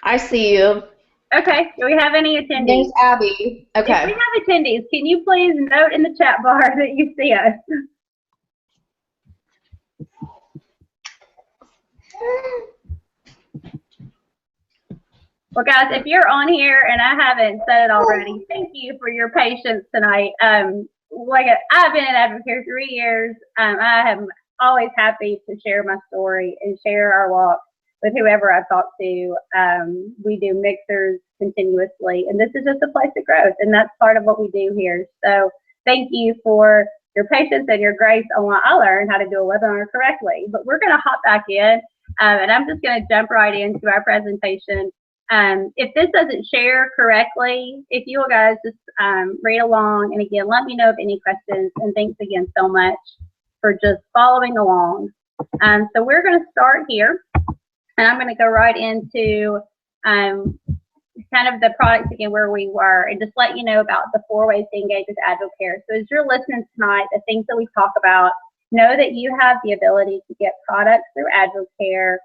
I see you. Okay, do we have any attendees? There's Abby. If we Okay. have attendees, can you please note in the chat bar that you see us? Well, guys, if you're on here and I haven't said it already, thank you for your patience tonight. I've been at Advocare 3 years. I am always happy to share my story and share our walk with whoever I talk to. We do mixers continuously, and this is just a place of growth, and that's part of what we do here. So thank you for your patience and your grace on what I learned how to do a webinar correctly. But we're going to hop back in, and I'm just going to jump right into our presentation. If this doesn't share correctly, if you guys just read along, and again, let me know of any questions, and thanks again so much for just following along. So we're going to start here, and I'm going to go right into kind of the products again where we were, and just let you know about the 4 ways to engage with Advocare. So as you're listening tonight, the things that we talk about, know that you have the ability to get products through Advocare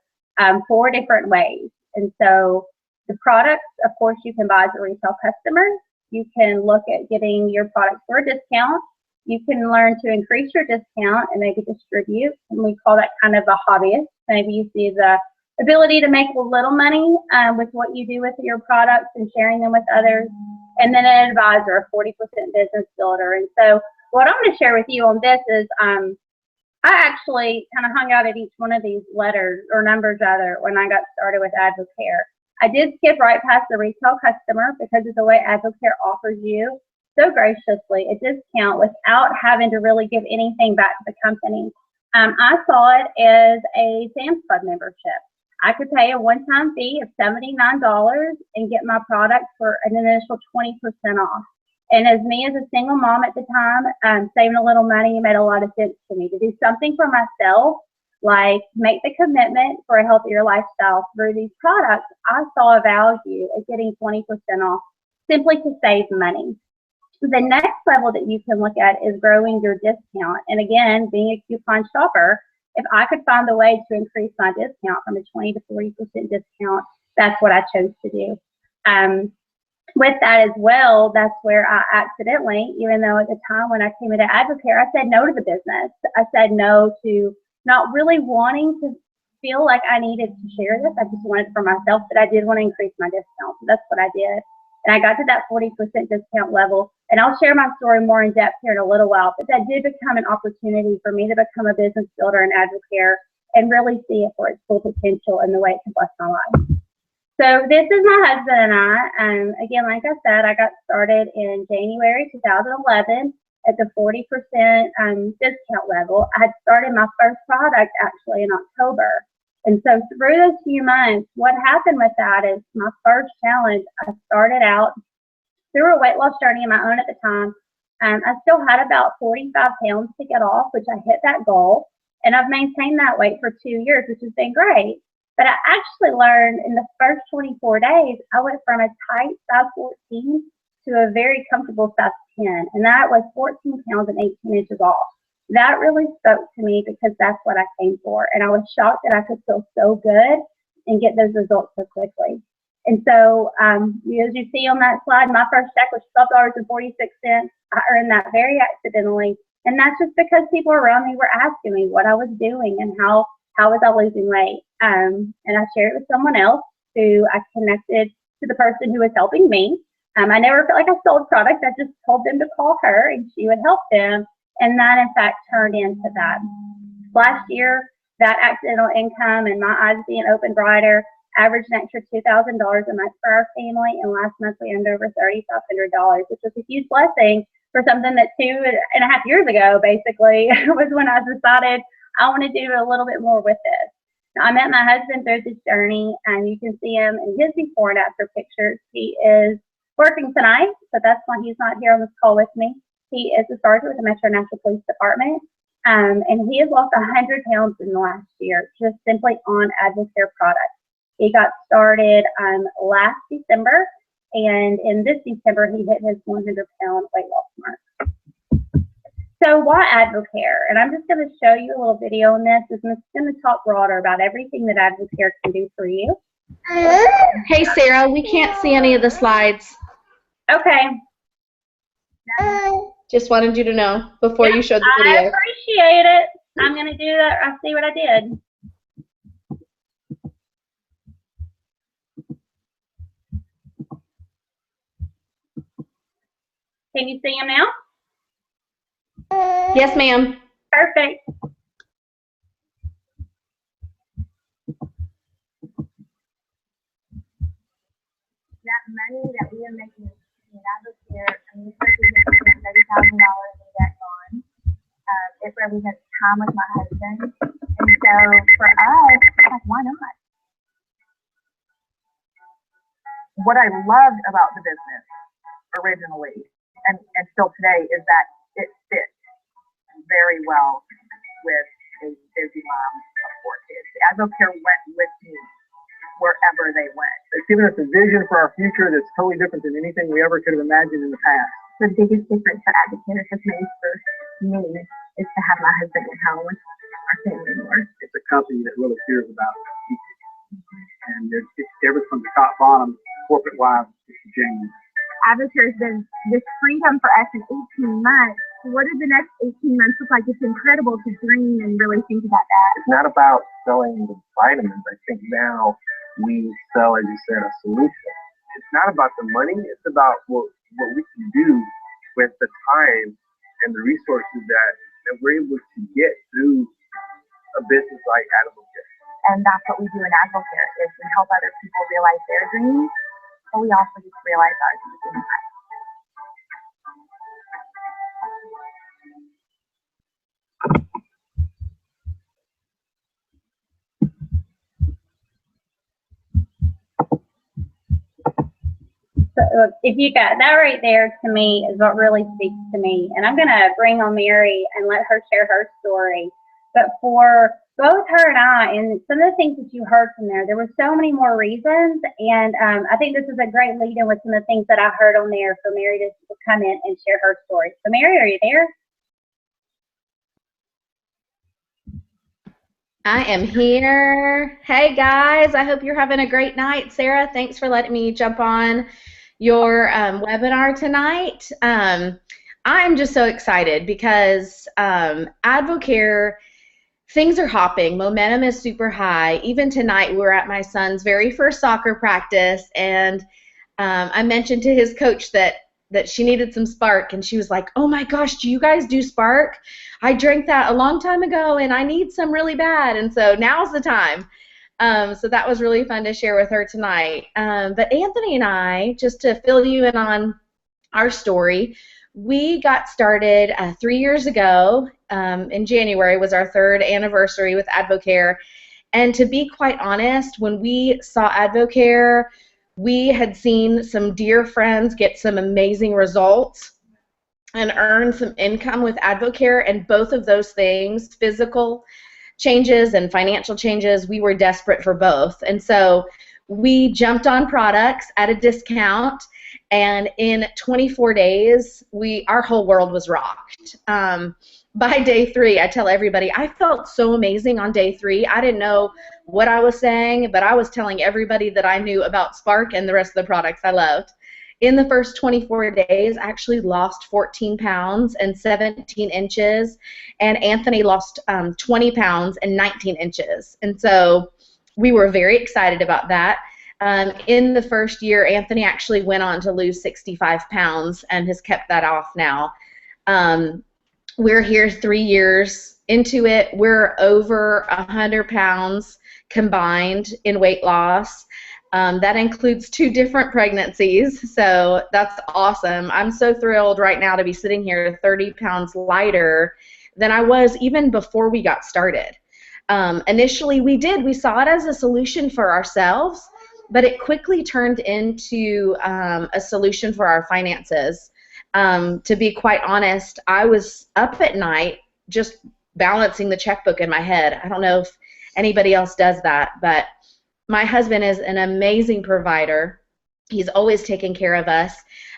4 different ways. And so the products, of course, you can buy as a retail customer. You can look at getting your products for a discount. You can learn to increase your discount and maybe distribute, and we call that kind of a hobbyist. Maybe you see the ability to make a little money with what you do with your products and sharing them with others. And then an advisor, a 40% business builder. And so what I'm going to share with you on this is I actually kind of hung out at each one of these letters, or numbers rather, when I got started with Advocare. I did skip right past the retail customer because of the way Advocare offers you so graciously a discount without having to really give anything back to the company. I saw it as a Sam's Club membership. I could pay a one-time fee of $79 and get my product for an initial 20% off. And as me as a single mom at the time, saving a little money made a lot of sense to me to do something for myself, like make the commitment for a healthier lifestyle through these products. I saw a value of getting 20% off simply to save money. The next level that you can look at is growing your discount. And again, being a coupon shopper, if I could find a way to increase my discount from a 20 to 40% discount, that's what I chose to do. With that as well, that's where I accidentally, even though at the time when I came into Advocare, I said no to the business. I said no to not really wanting to feel like I needed to share this. I just wanted it for myself, but I did want to increase my discount. So that's what I did. And I got to that 40% discount level. And I'll share my story more in depth here in a little while, but that did become an opportunity for me to become a business builder in Advocare and really see it for its full potential and the way it can bless my life. So this is my husband and I. Again, like I said, I got started in January 2011 at the 40% discount level. I had started my first product actually in October. And so through those few months, what happened with that is my first challenge, I started out through a weight loss journey of my own at the time. I still had about 45 pounds to get off, which I hit that goal. And I've maintained that weight for 2 years, which has been great. But I actually learned in the first 24 days, I went from a tight size 14 to a very comfortable size 10. And that was 14 pounds and 18 inches off. That really spoke to me because that's what I came for. And I was shocked that I could feel so good and get those results so quickly. And so, as you see on that slide, my first check was $12.46. I earned that very accidentally. And that's just because people around me were asking me what I was doing and how was I losing weight. And I shared it with someone else who I connected to the person who was helping me. I never felt like I sold products. I just told them to call her and she would help them. And that, in fact, turned into that. Last year, that accidental income and my eyes being open brighter averaged an extra $2,000 a month for our family. And last month, we earned over $3,500, which was a huge blessing for something that 2.5 years ago, basically, was when I decided I want to do a little bit more with this. Now, I met my husband through this journey, and you can see him in his before and after pictures. He is working tonight, so that's why he's not here on this call with me. He is a sergeant with the Metro National Police Department, and he has lost 100 pounds in the last year, just simply on Advocare products. He got started last December, and in this December, he hit his 100-pound weight loss mark. So why Advocare? And I'm just going to show you a little video on this. I'm going to talk broader about everything that Advocare can do for you. Hey, Sarah, we can't see any of the slides. Okay. Just wanted you to know before Yep, you showed the I video. appreciate it. I'm going to do that. I see what I did. Can you see him now? Yes, ma'am. Perfect. That money that we are making in Advocare, I mean, this represents $30,000 in debt bonds. It represents time with my husband. And so for us, like, why not? What I loved about the business originally and still today is that it fits very well with a busy mom of 4 kids. Advocare went with me wherever they went. It's given us a vision for our future that's totally different than anything we ever could have imagined in the past. The biggest difference that Advocare has made for me is to have my husband at home with our family more. It's a company that really cares about people. And it's everything from the top bottom, corporate wise, it's genuine. Advocare has been this freedom for us in 18 months. What do the next 18 months look like? It's incredible to dream and really think about that. It's not about selling the vitamins. I think now we sell, as you said, a solution. It's not about the money. It's about what we can do with the time and the resources that we're able to get through a business like Advocare. And that's what we do in Advocare is we help other people realize their dreams, but we also just realize ours at the same time. So if you got that right there, to me is what really speaks to me. And I'm going to bring on Mary and let her share her story. But for both her and I, and some of the things that you heard from there were so many more reasons. And I think this is a great lead in with some of the things that I heard on there for Mary to come in and share her story. So Mary, are you there? I am here. Hey, guys. I hope you're having a great night. Sarah, thanks for letting me jump on your webinar tonight. I'm just so excited because Advocare, things are hopping. Momentum is super high. Even tonight, we were at my son's very first soccer practice, and I mentioned to his coach that she needed some Spark, and she was like, oh my gosh, do you guys do Spark? I drank that a long time ago, and I need some really bad, and so now's the time. So that was really fun to share with her tonight. But Anthony and I, just to fill you in on our story, we got started 3 years ago. In January was our 3rd anniversary with Advocare. And to be quite honest, when we saw Advocare, we had seen some dear friends get some amazing results and earn some income with Advocare, and both of those things, physical changes and financial changes, we were desperate for both. And so we jumped on products at a discount, and in 24 days, our whole world was rocked. By day 3, I tell everybody, I felt so amazing on day 3. I didn't know what I was saying, but I was telling everybody that I knew about Spark and the rest of the products I loved. In the first 24 days, I actually lost 14 pounds and 17 inches, and Anthony lost 20 pounds and 19 inches. And so we were very excited about that. In the first year, Anthony actually went on to lose 65 pounds and has kept that off now. We're here 3 years into it. We're over 100 pounds combined in weight loss. That includes 2 different pregnancies, so that's awesome. I'm so thrilled right now to be sitting here 30 pounds lighter than I was even before we got started. Initially, we saw it as a solution for ourselves, but it quickly turned into a solution for our finances. To be quite honest, I was up at night just balancing the checkbook in my head. I don't know if anybody else does that, but my husband is an amazing provider. He's always taken care of us.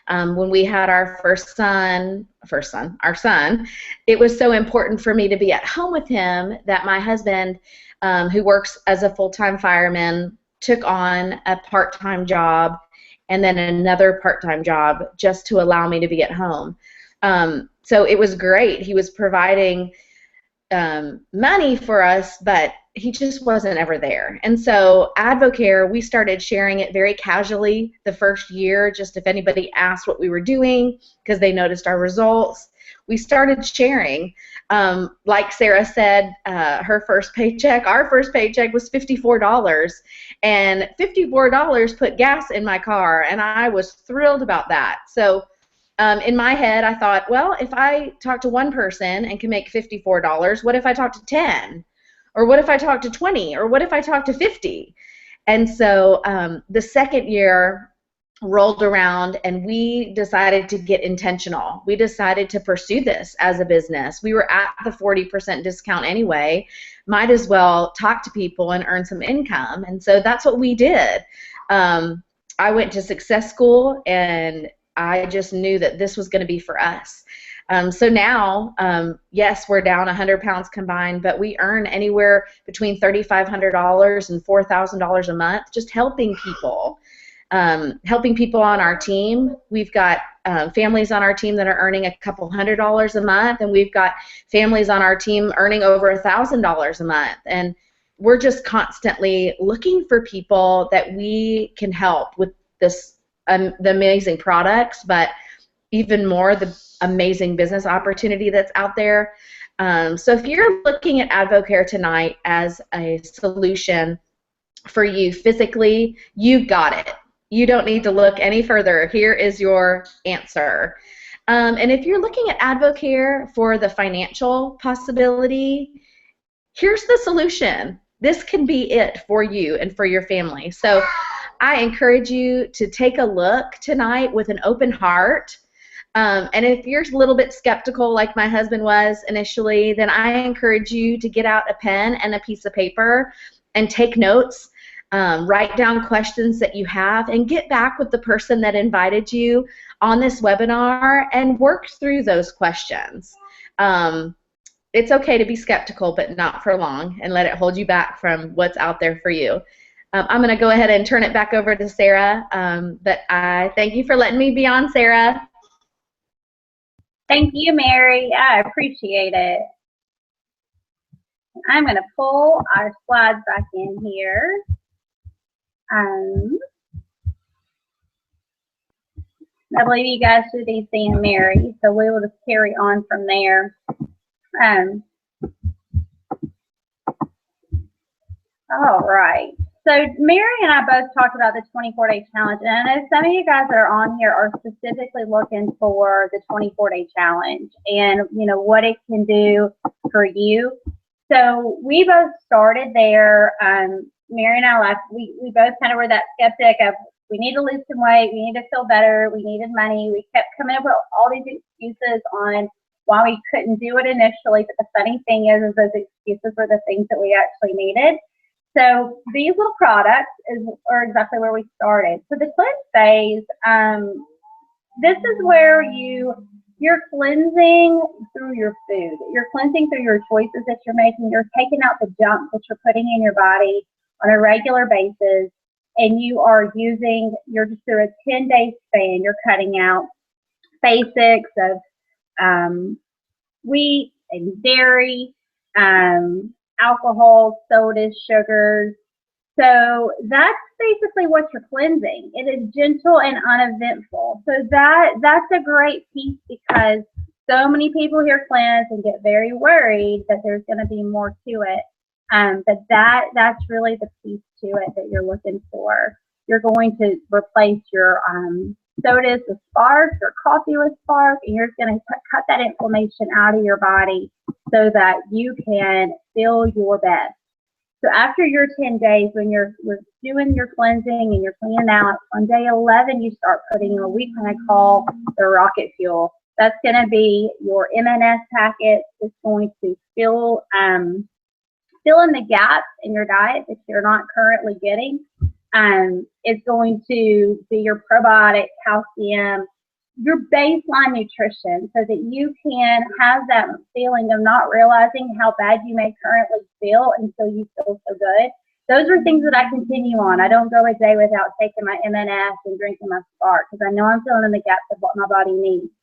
When we had our our son, it was so important for me to be at home with him that my husband, who works as a full-time fireman, took on a part-time job and then another part-time job just to allow me to be at home. So it was great. He was providing money for us, but he just wasn't ever there. And so Advocare, we started sharing it very casually the first year, just if anybody asked what we were doing because they noticed our results. We started sharing. Like Sara said, her first paycheck, our first paycheck was $54, and $54 put gas in my car, and I was thrilled about that. So in my head, I thought, well, if I talk to one person and can make $54, what if I talk to 10? Or what if I talk to 20? Or what if I talk to 50? And so the second year rolled around, and we decided to get intentional. We decided to pursue this as a business. We were at the 40% discount anyway. Might as well talk to people and earn some income. And so that's what we did. I went to success school, and I just knew that this was going to be for us. So now, yes, we're down 100 pounds combined, but we earn anywhere between $3,500 and $4,000 a month just helping people. Helping people on our team. We've got families on our team that are earning a couple $100s a month, and we've got families on our team earning over $1,000 a month. And we're just constantly looking for people that we can help with this, the amazing products, but even more the amazing business opportunity that's out there. So if you're looking at Advocare tonight as a solution for you physically, you got it. You don't need to look any further. Here is your answer. And if you're looking at Advocare for the financial possibility, here's the solution. This can be it for you and for your family. So I encourage you to take a look tonight with an open heart. And if you're a little bit skeptical like my husband was initially, then I encourage you to get out a pen and a piece of paper and take notes. Write down questions that you have and get back with the person that invited you on this webinar and work through those questions. It's okay to be skeptical, but not for long, and let it hold you back from what's out there for you. I'm going to go ahead and turn it back over to Sara, but I thank you for letting me be on, Sara. Thank you, Mary. I appreciate it. I'm going to pull our slides back in here. I believe you guys should be seeing Mary, so we will just carry on from there. All right. So Mary and I both talked about the 24-day challenge, and I know some of you guys that are on here are specifically looking for the 24-day challenge and what it can do for you. So we both started there. Mary and I left. We both kind of were that skeptic of, we need to lose some weight, we need to feel better, we needed money. We kept coming up with all these excuses on why we couldn't do it initially. But the funny thing is those excuses were the things that we actually needed. So these little products are exactly where we started. So the cleanse phase, this is where you're cleansing through your food. You're cleansing through your choices that you're making. You're taking out the junk that you're putting in your body on a regular basis, and you are you're just through a 10-day span, you're cutting out basics of wheat and dairy, alcohol, sodas, sugars. So that's basically what you're cleansing. It is gentle and uneventful. So that's a great piece, because so many people hear cleanse and get very worried that there's going to be more to it. But that's really the piece to it that you're looking for. You're going to replace your sodas with spark, your coffee with spark, and you're going to cut that inflammation out of your body so that you can feel your best. So after your 10 days, when you're doing your cleansing and you're cleaning out, on day 11 you start putting in what we kind of call the rocket fuel. That's going to be your MNS packet. It's going to fill in the gaps in your diet that you're not currently getting. It's going to be your probiotic, calcium, your baseline nutrition, so that you can have that feeling of not realizing how bad you may currently feel until you feel so good. those are things that I continue on. I don't go a day without taking my MNS and drinking my Spark because I know I'm filling in the gaps of what my body needs.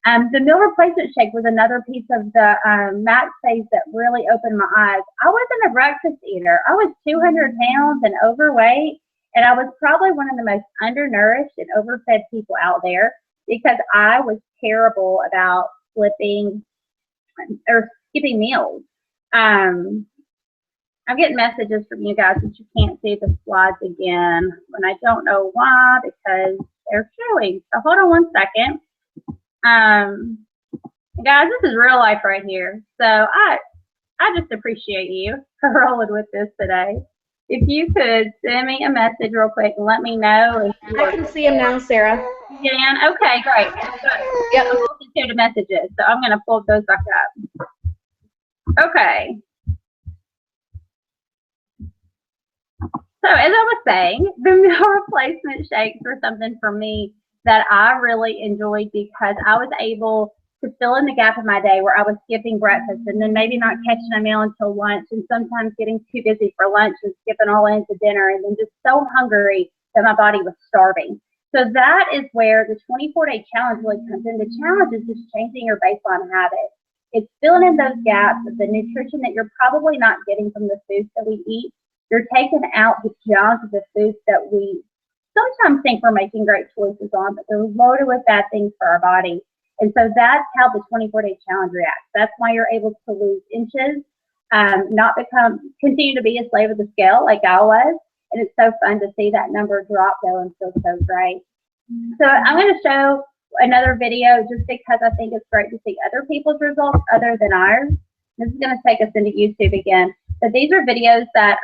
The meal replacement shake was another piece of the max phase that really opened my eyes. I wasn't a breakfast eater. I was 200 pounds and overweight, and I was probably one of the most undernourished and overfed people out there because I was terrible about flipping or skipping meals. I'm getting messages from you guys that you can't see the slides again, and I don't know why because they're showing. So hold on one second. Guys, this is real life right here. So I just appreciate you for rolling with this today. If you could send me a message real quick and let me know if you I can see them now, Sarah. can. Okay, great. Yep, I'm looking through the messages, so I'm gonna pull those back up. Okay. So as I was saying, the meal replacement shakes were something for me that I really enjoyed because I was able to fill in the gap of my day where I was skipping breakfast and then maybe not catching a meal until lunch and sometimes getting too busy for lunch and skipping all into dinner and then just so hungry that my body was starving. So that is where the 24-day challenge really comes in. The challenge is just changing your baseline habit. It's filling in those gaps of the nutrition that you're probably not getting from the foods that we eat. You're taking out the junk of the foods that we sometimes think we're making great choices on, but they're loaded with bad things for our body. And so that's how the 24-day challenge reacts. That's why you're able to lose inches, not continue to be a slave of the scale like I was. And it's so fun to see that number drop though and feel so great. So I'm going to show another video just because I think it's great to see other people's results other than ours. This is going to take us into YouTube again. But these are videos that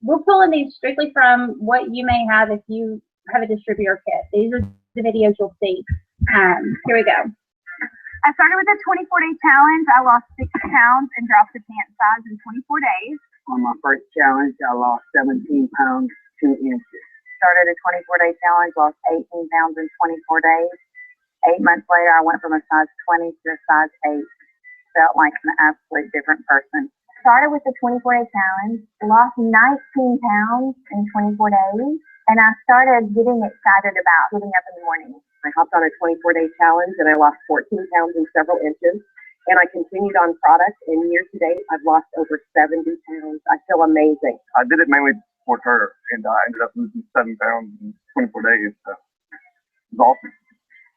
we're pulling these strictly from what you may have if you have a distributor kit. These are the videos you'll see. Here we go. I started with a 24-day challenge. I lost 6 pounds and dropped the pant size in 24 days. On my first challenge, I lost 17 pounds, 2 inches. Started a 24-day challenge, lost 18 pounds in 24 days. 8 months later, I went from a size 20 to a size 8. Felt like an absolute different person. Started with the 24-day challenge, lost 19 pounds in 24 days, and I started getting excited about getting up in the morning. I hopped on a 24-day challenge and I lost 14 pounds and several inches. And I continued on product, and year to date, I've lost over 70 pounds. I feel amazing. I did it mainly for her, and I ended up losing 7 pounds in 24 days. So it was awesome.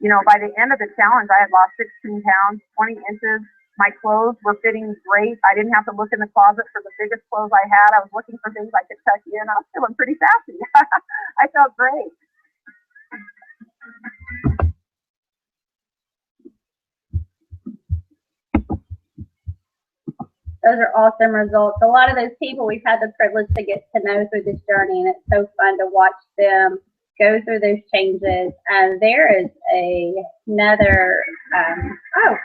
You know, by the end of the challenge, I had lost 16 pounds, 20 inches. My clothes were fitting great. I didn't have to look in the closet for the biggest clothes I had. I was looking for things I could tuck in. I was feeling pretty sassy. I felt great. Those are awesome results. A lot of those people we've had the privilege to get to know through this journey, and it's so fun to watch them go through those changes. And there is another,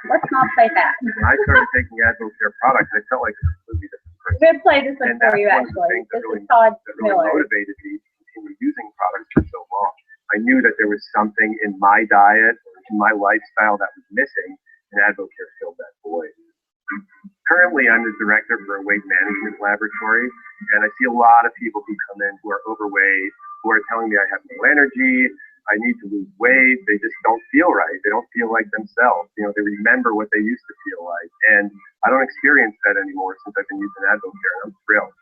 let's not play that. When I started taking AdvoCare products, I felt like a completely different person. We're going to play this one for you, actually. This is Todd Miller. That really motivated me to continue using products for so long. I knew that there was something in my diet or in my lifestyle that was missing, and AdvoCare filled that void. Currently, I'm the director for a weight management laboratory, and I see a lot of people who come in who are overweight, who are telling me I have no energy, I need to lose weight, they just don't feel right, they don't feel like themselves, you know, they remember what they used to feel like, and I don't experience that anymore since I've been using AdvoCare, and I'm thrilled.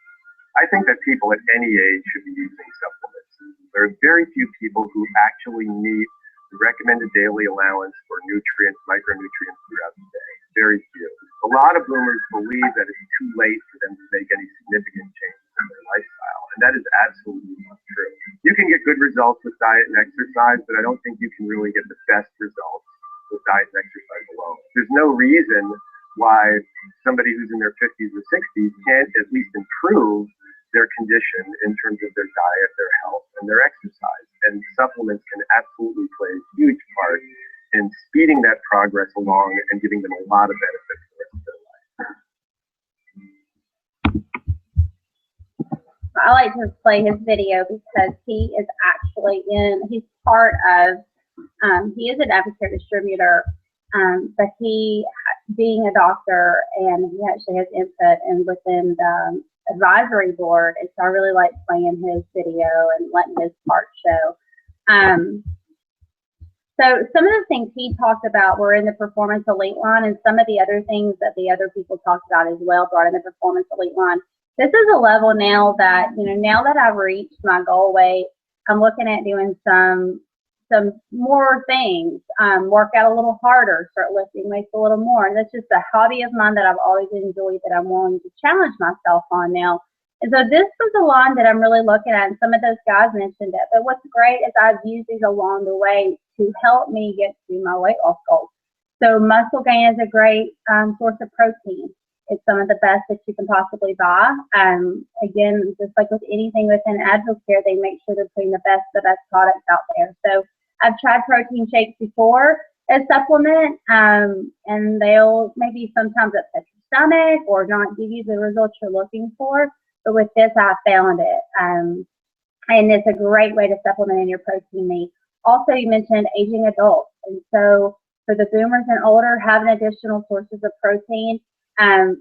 I think that people at any age should be using supplements. There are very few people who actually meet the recommended daily allowance for nutrients, micronutrients throughout the day. Very few. A lot of boomers believe that it's too late for them to make any significant changes in their lifestyle, and that is absolutely not true. You can get good results with diet and exercise, but I don't think you can really get the best results with diet and exercise alone. There's no reason why somebody who's in their 50s or 60s can't at least improve their condition in terms of their diet, their health, and their exercise. And supplements can absolutely play a huge part in speeding that progress along and giving them a lot of benefits for the rest of their life. I like to play his video because he is actually he's part of, he is an AdvoCare distributor, but he, being a doctor, and he actually has input and within the advisory board, and so I really like playing his video and letting his part show. So some of the things he talked about were in the Performance Elite line, and some of the other things that the other people talked about as well brought in the Performance Elite line. This is a level now that, now that I've reached my goal weight, I'm looking at doing some more things, work out a little harder, start lifting weights a little more. And that's just a hobby of mine that I've always enjoyed, that I'm willing to challenge myself on now. And so this was a line that I'm really looking at, and some of those guys mentioned it. But what's great is I've used these along the way to help me get to my weight loss goals. So muscle gain is a great source of protein. It's some of the best that you can possibly buy. Again, just like with anything within Advocare, they make sure they're putting the best products out there. So I've tried protein shakes before as supplement, and they'll maybe sometimes upset your stomach or not give you the results you're looking for. But with this, I found it. And it's a great way to supplement in your protein needs. Also, you mentioned aging adults. And so for the boomers and older, having additional sources of protein,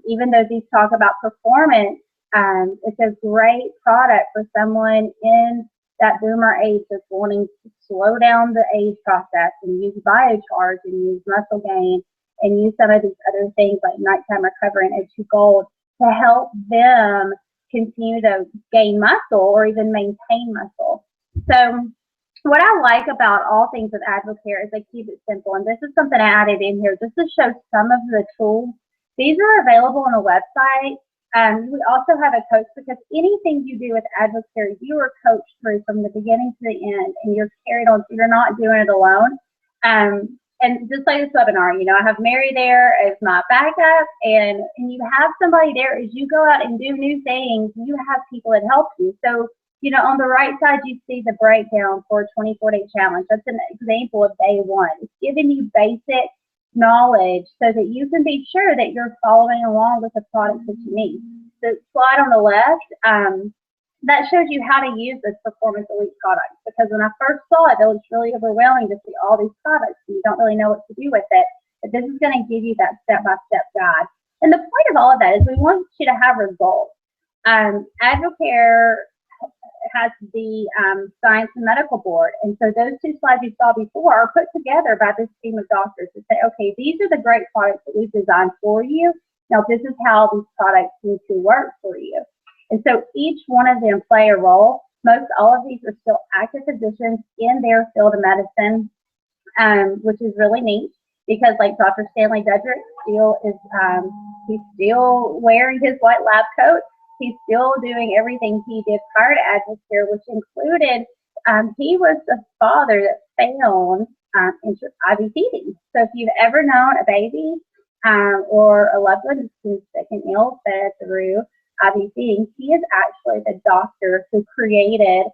even though these talk about performance, it's a great product for someone in that boomer age that's wanting to slow down the age process and use biocharge and use muscle gain and use some of these other things like nighttime recovery and O2 Gold to help them continue to gain muscle or even maintain muscle. So what I like about all things with Advocare is they keep it simple. And this is something I added in here just to show some of the tools. These are available on a website. We also have a coach, because anything you do with Advocare, you are coached through from the beginning to the end, and you're carried on, so you're not doing it alone. And just like this webinar, I have Mary there as my backup, and you have somebody there as you go out and do new things. You have people that help you. So, on the right side, you see the breakdown for a 24-day challenge. That's an example of day one. It's giving you basic knowledge so that you can be sure that you're following along with the products that you need. The slide on the left, that shows you how to use this Performance Elite product, because when I first saw it, it was really overwhelming to see all these products and you don't really know what to do with it. But this is going to give you that step-by-step guide. And the point of all of that is we want you to have results. Advocare has the Science and Medical Board. And so those two slides you saw before are put together by this team of doctors to say, okay, these are the great products that we've designed for you. Now, this is how these products need to work for you. And so each one of them play a role. Most all of these are still active physicians in their field of medicine, which is really neat, because like Dr. Stanley Dudrick still is, he's still wearing his white lab coat. He's still doing everything he did prior to Advocare, which included, he was the father that found IV feeding. So if you've ever known a baby or a loved one who's sick and ill fed through IV feeding, he is actually the doctor who created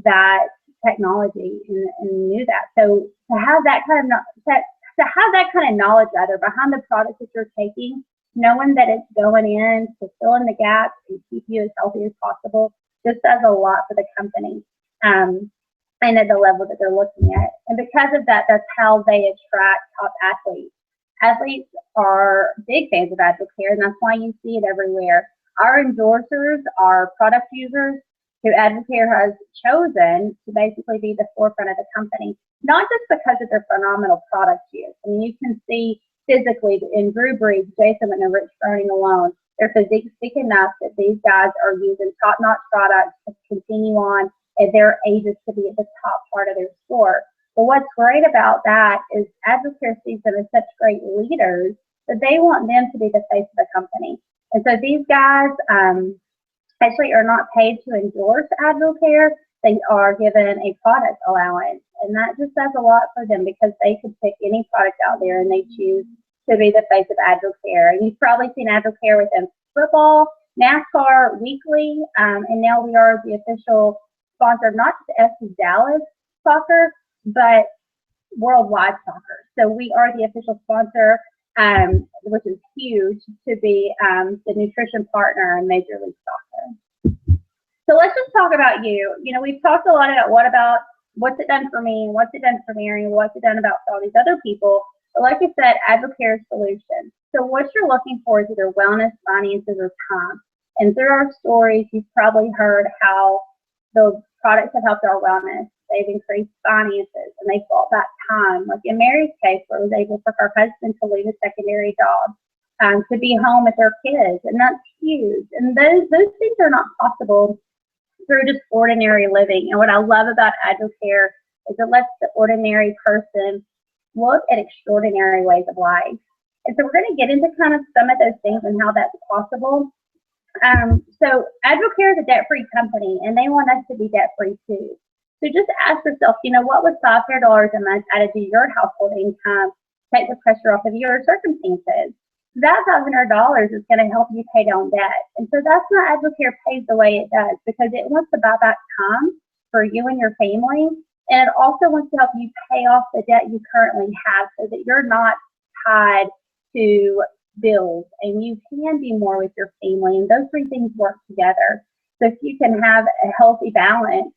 that technology and knew that. So to have that kind of knowledge rather behind the product that you're taking, knowing that it's going in to fill in the gaps and keep you as healthy as possible, just does a lot for the company and at the level that they're looking at. And because of that, that's how they attract top athletes. Athletes are big fans of Advocare, and that's why you see it everywhere. Our endorsers are product users who Advocare has chosen to basically be the forefront of the company, not just because of their phenomenal product use. I mean, you can see physically in Drew Brees, Jason and Rich Froning alone, their physique speak enough that these guys are using top-notch products to continue on at their ages to be at the top part of their sport. But what's great about that is Advocare sees them as such great leaders that they want them to be the face of the company. And so these guys actually are not paid to endorse Advocare. They are given a product allowance. And that just does a lot for them, because they could pick any product out there and they choose to be the face of Advocare. And you've probably seen Advocare within football, NASCAR, weekly, and now we are the official sponsor of not just FC Dallas soccer, but worldwide soccer. So we are the official sponsor, which is huge, to be the nutrition partner in Major League Soccer. So let's just talk about you. We've talked a lot about what's it done for me, and what's it done for Mary, and what's it done about all these other people. But like I said, Advocare solution. So what you're looking for is either wellness, finances, or time. And through our stories, you've probably heard how the products have helped our wellness. They've increased finances and they bought back time. Like in Mary's case, where it was able for her husband to leave a secondary job, to be home with their kids. And that's huge. And those things are not possible through just ordinary living. And what I love about AgriCare is it lets the ordinary person look at extraordinary ways of life. And so we're going to get into kind of some of those things and how that's possible. So AgriCare is a debt-free company, and they want us to be debt-free too. So just ask yourself, what would $500 a month added to your household income take the pressure off of your circumstances? That $500 is going to help you pay down debt. And so that's why AgriCare pays the way it does, because it wants to buy back time for you and your family. And it also wants to help you pay off the debt you currently have so that you're not tied to bills and you can be more with your family. And those three things work together. So if you can have a healthy balance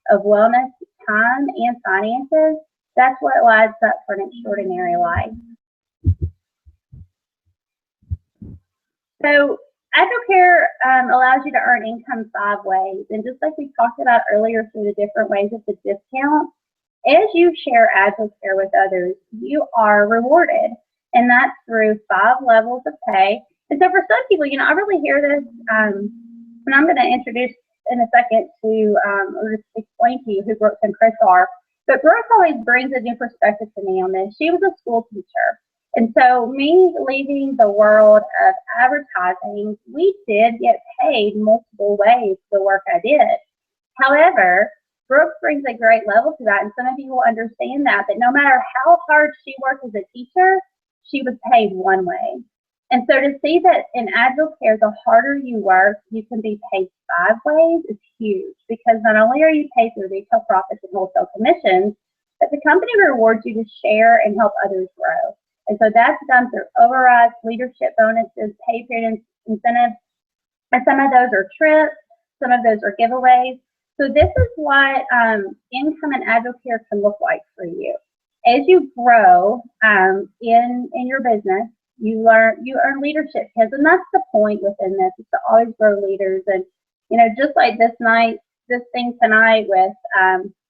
of wellness, time, and finances, that's what adds up for an extraordinary life. So AgriCare allows you to earn income 5 ways. And just like we talked about earlier through the different ways of the discount, as you share AgriCare with others, you are rewarded. And that's through 5 levels of pay. And so for some people, I really hear this, and I'm going to introduce in a second to or just explain to you who Brooks and Chris are. But Brooks always brings a new perspective to me on this. She was a school teacher. And so me leaving the world of advertising, we did get paid multiple ways for the work I did. However, Brooks brings a great level to that, and some of you will understand that no matter how hard she worked as a teacher, she was paid one way. And so to see that in AgriCare, the harder you work, you can be paid 5 ways is huge, because not only are you paid through retail profits and wholesale commissions, but the company rewards you to share and help others grow. And so that's done through overrides, leadership bonuses, pay period incentives, and some of those are trips, some of those are giveaways. So this is what income in AgriCare can look like for you. As you grow in your business, you earn leadership skills, and that's the point within this, is to always grow leaders. And just like this thing tonight with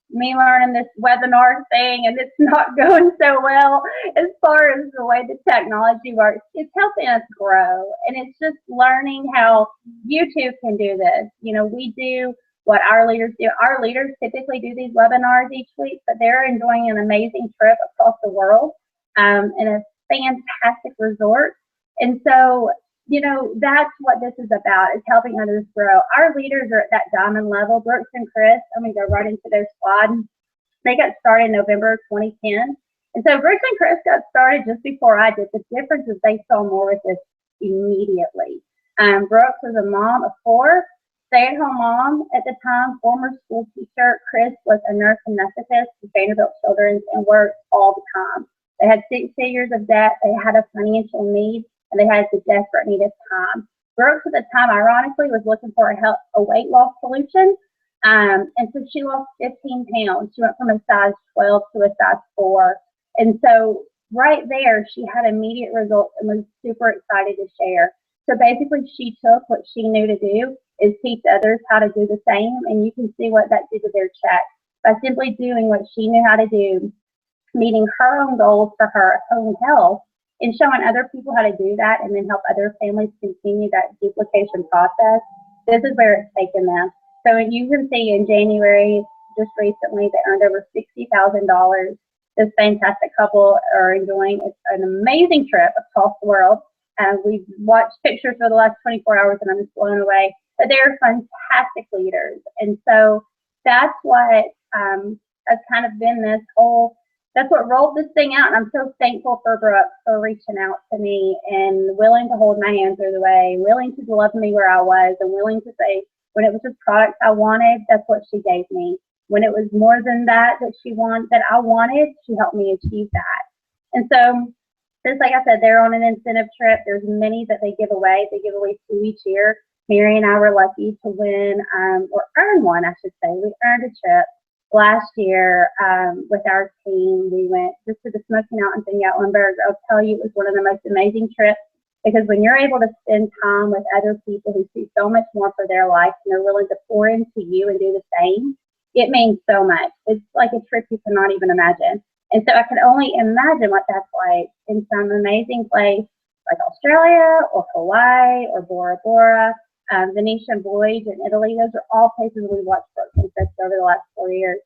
me learning this webinar thing, and it's not going so well as far as the way the technology works. It's helping us grow, and it's just learning how you too can do this. We do what our leaders do. Our leaders typically do these webinars each week, but they're enjoying an amazing trip across the world in a fantastic resort. And so, that's what this is about, is helping others grow. Our leaders are at that diamond level. Brooks and Chris, I'm going to go right into their squad. They got started in November 2010. And so Brooks and Chris got started just before I did. The difference is they saw more with this immediately. Brooks was a mom of 4, stay-at-home mom at the time, former school teacher. Chris was a nurse anesthetist for Vanderbilt Children's and worked all the time. They had 6 figures of debt. They had a financial need, and they had the desperate need of time. Brooks at the time, ironically, was looking for a weight loss solution, and so she lost 15 pounds. She went from a size 12 to a size 4. And so right there, she had immediate results and was super excited to share. So basically, she took what she knew to do, is teach others how to do the same, and you can see what that did to their check. By simply doing what she knew how to do, meeting her own goals for her own health, and showing other people how to do that, and then help other families continue that duplication process, this is where it's taken them. So you can see in January, just recently, they earned over $60,000. This fantastic couple are enjoying an amazing trip across the world. We've watched pictures for the last 24 hours, and I'm just blown away. But they're fantastic leaders. And so that's what has kind of been this whole, that's what rolled this thing out. And I'm so thankful for Brooke for reaching out to me and willing to hold my hand through the way, willing to love me where I was, and willing to say, when it was just products I wanted, that's what she gave me. When it was more than that that I wanted, she helped me achieve that. And so, just like I said, they're on an incentive trip. There's many that they give away. They give away 2 each year. Mary and I were lucky to win, or earn one, I should say. We earned a trip last year with our team. We went just to the Smoky Mountains in Gatlinburg. I'll tell you, it was one of the most amazing trips. Because when you're able to spend time with other people who see so much more for their life and they're willing to pour into you and do the same, it means so much. It's like a trip you cannot even imagine. And so I can only imagine what that's like in some amazing place like Australia or Hawaii or Bora Bora, Venetian Voyage in Italy. Those are all places we watched Brooks and over the last 4 years.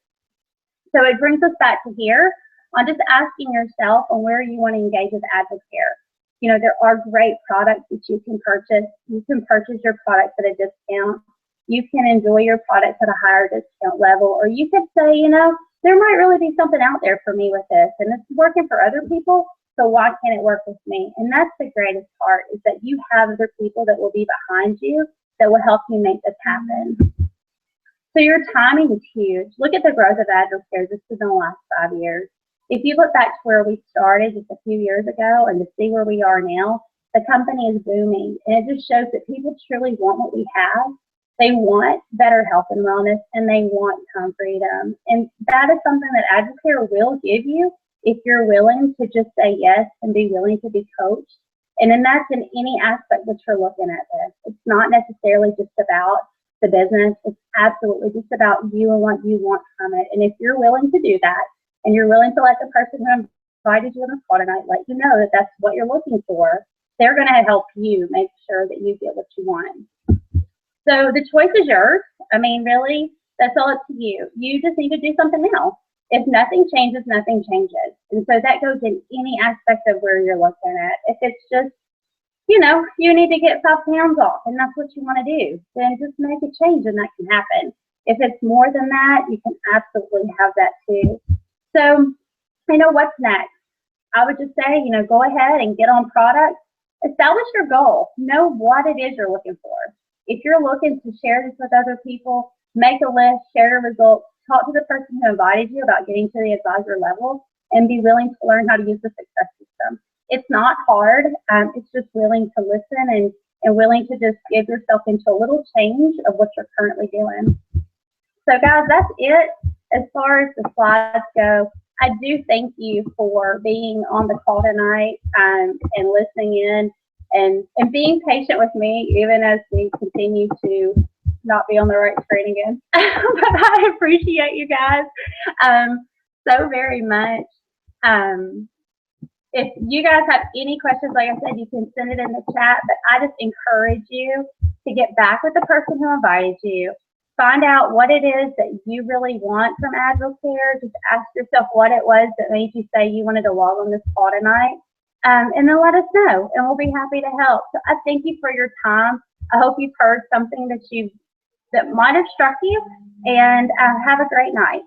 So it brings us back to here on just asking yourself on where you want to engage with Advocare. You know, there are great products that you can purchase. You can purchase your products at a discount. You can enjoy your products at a higher discount level. Or you could say, you know, there might really be something out there for me with this. And it's working for other people, so why can't it work with me? And that's the greatest part, is that you have other people that will be behind you that will help you make this happen. So your timing is huge. Look at the growth of Advocare just in the last 5 years. If you look back to where we started just a few years ago and to see where we are now, the company is booming. And it just shows that people truly want what we have. They want better health and wellness, and they want time freedom. And that is something that Advocare will give you if you're willing to just say yes and be willing to be coached. And then that's in any aspect that you're looking at this. It's not necessarily just about the business. It's absolutely just about you and what you want from it. And if you're willing to do that, and you're willing to let the person who invited you on the call tonight let you know that that's what you're looking for, they're going to help you make sure that you get what you want. So the choice is yours. I mean, really, that's all up to you. You just need to do something else. If nothing changes, nothing changes. And so that goes in any aspect of where you're looking at. If it's just, you know, you need to get 5 pounds off and that's what you want to do, then just make a change and that can happen. If it's more than that, you can absolutely have that too. So, you know, what's next? I would just say, you know, go ahead and get on product. Establish your goal. Know what it is you're looking for. If you're looking to share this with other people, make a list, share your results, talk to the person who invited you about getting to the advisor level, and be willing to learn how to use the success system. It's not hard. It's just willing to listen and willing to just give yourself into a little change of what you're currently doing. So guys, that's it as far as the slides go. I do thank you for being on the call tonight and listening in and being patient with me, even as we continue to not be on the right screen again. But I appreciate you guys so very much. If you guys have any questions, like I said, you can send it in the chat, but I just encourage you to get back with the person who invited you. Find out what it is that you really want from Advocare. Just ask yourself what it was that made you say you wanted to log on this call tonight. And then let us know, and we'll be happy to help. So I thank you for your time. I hope you've heard something that might have struck you, and have a great night.